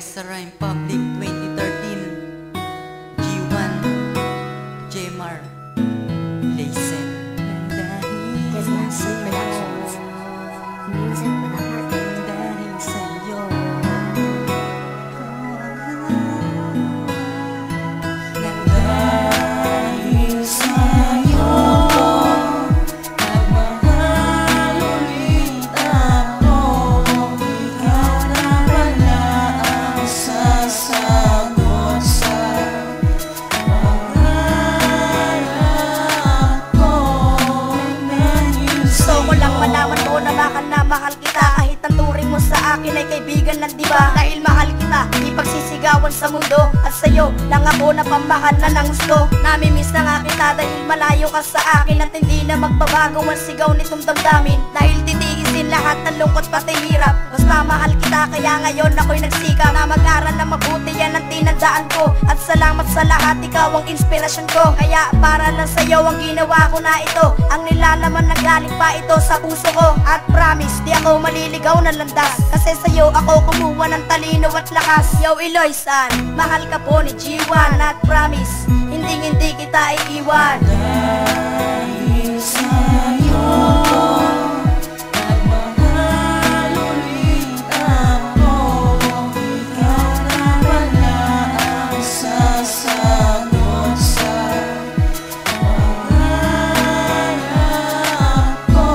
Orchestra Rhyme Public 2013 G1 Jmar Laysen Dismassive Productions. Music with a heart. dahil sa'yo dahil sa'yo nagmahal ulit ako. Ikaw na pala ang sasagot sa pangarap ko. Gusto ko lang malaman mo na mahal kita. Kahit ang turing mo sa akin ay kaibigan lang, diba? Dahil mahal kita, di pagsisigawan sa mundo. At sa'yo lang ako napamahal na ng gusto. Namimiss na nga kita dahil malayo ka sa akin. At hindi na magbabago ang sigaw nitong damdamin. Dahil titiisin lahat ng lungkot pati hirap. Basta mahal kita, kaya ngayon ako'y nagsikap na mag-aral na mabuti, yan ang tinandaan ko. At salamat sa lahat, ikaw ang inspirasyon ko. Kaya para lang sa'yo ang ginawa ko na ito. Ang nilalaman na galing pa ito sa puso ko. At promise, di ako maliligaw ng landas. Kasi sa'yo ako kumuha ng talino at lakas. Yo Eloy-san, mahal ka po ni G1. At promise, hindi kita iiwan. Dahil sa'yo nagmahal ulit ako. Ikaw na pala ang sasagot sa pangarap ko.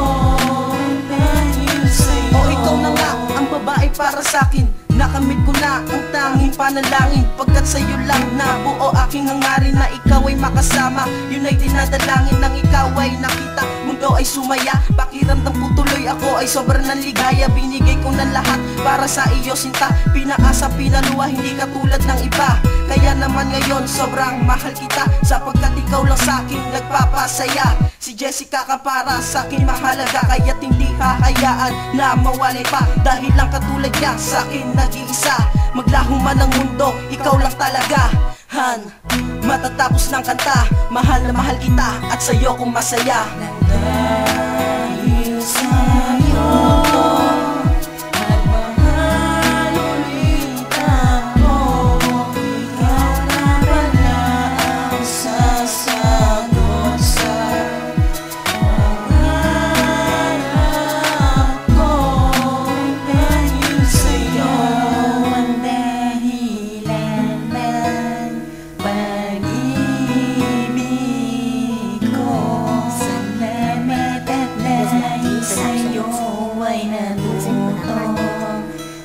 Dahil sa'yo. O ikaw na nga ang babae para sa'kin. Nakamit ko na ang tanging panalangin. Pagkat sa'yo lang nabuo aking hangarin na ikaw ay makasama. Yun ay dinadalangin ng ikaw ay nakita. Mundo ay sumaya, pakiramdam ko tuloy ako ay sobrang ligaya. Binigay ko ng lahat para sa iyo sinta. Pinaasa, pinaluwa, hindi katulad ng iba. Kaya naman ngayon sobrang mahal kita, sapagkat ikaw lang sa'kin nagpapasaya. Si Jessica ka para sa'kin mahalaga, kaya't hindi hahayaan na mawalay pa. Dahil lang katulad niya sa'kin nag-iisa. Maglaho man ang mundo, ikaw lang talaga. Han, matatapos ng kanta, mahal na mahal kita at sa'yo kong masaya. Dahil sa'yo nagmahal ulit ako. Ikaw na pala ang sasagot sa pangarap ko. Dahil sa'yo ang dahilan ng pag-ibig ko. Salamat at dahil sa'yo ay natutong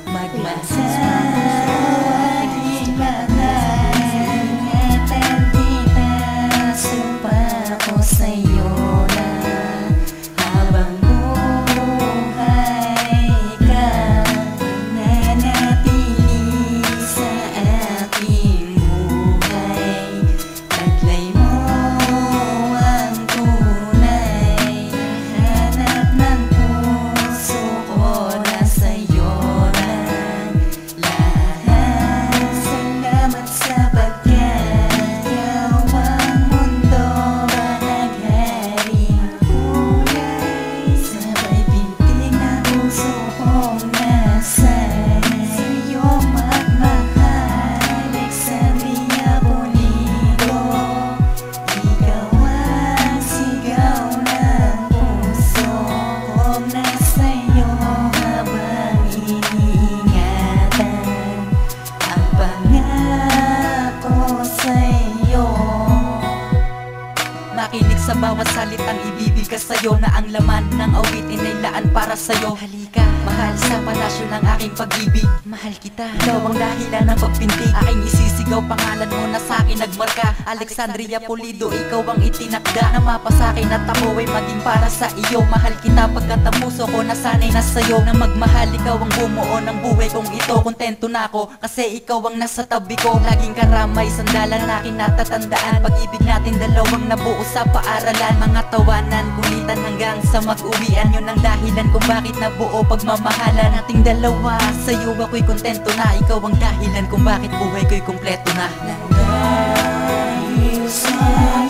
magmasaging mahal. At nagtitasupa ko sa'yo na habang buhay ka nanatili sa aking buhay. Taglay mo ang tunay, hanap ng puso ko na sa'yo lang lahat. Salamat sapagkat ikaw ang mundo banagharing kulay. Sabay pintig na puso kong nasa sa'yo magmahal. Alexandria Pulido, ikaw ang sigaw ng puso kong nasa'yo habang iniingatan ang pangako sa'yo. Makinig sa bawat salitang ibibigay sa'yo, na ang laman ng awitin ay laan para sa'yo. Halika, mahal, sa palasyo ng aking pag-ibig. Mahal kita, ikaw ang dahilan ng pagpintig. Aking isisigaw, pangalan mo na sa'kin nagmarka. Alexandria Pulido, ikaw ang itinakda na mapasakin at ako ay maging para sa iyo. Mahal kita pagkat ang puso ko nasanay na sa'yo. Na magmahal, ikaw ang bumuo ng buhay kong ito. Kontento na ako kasi ikaw ang nasa tabi ko. Laging karamay, sandalan na aking natatandaan. Pag-ibig natin dalawang nabuo sa paaralan. Mga tawanan, kulitan hanggang sa mag-uwian. Yun ang dahilan kung bakit nabuo pagmamahalan nating dalawa. Sa'yo ako'y kontento na, ikaw ang dahilan kung bakit buhay ko'y kumpleto na. Dahil sa'yo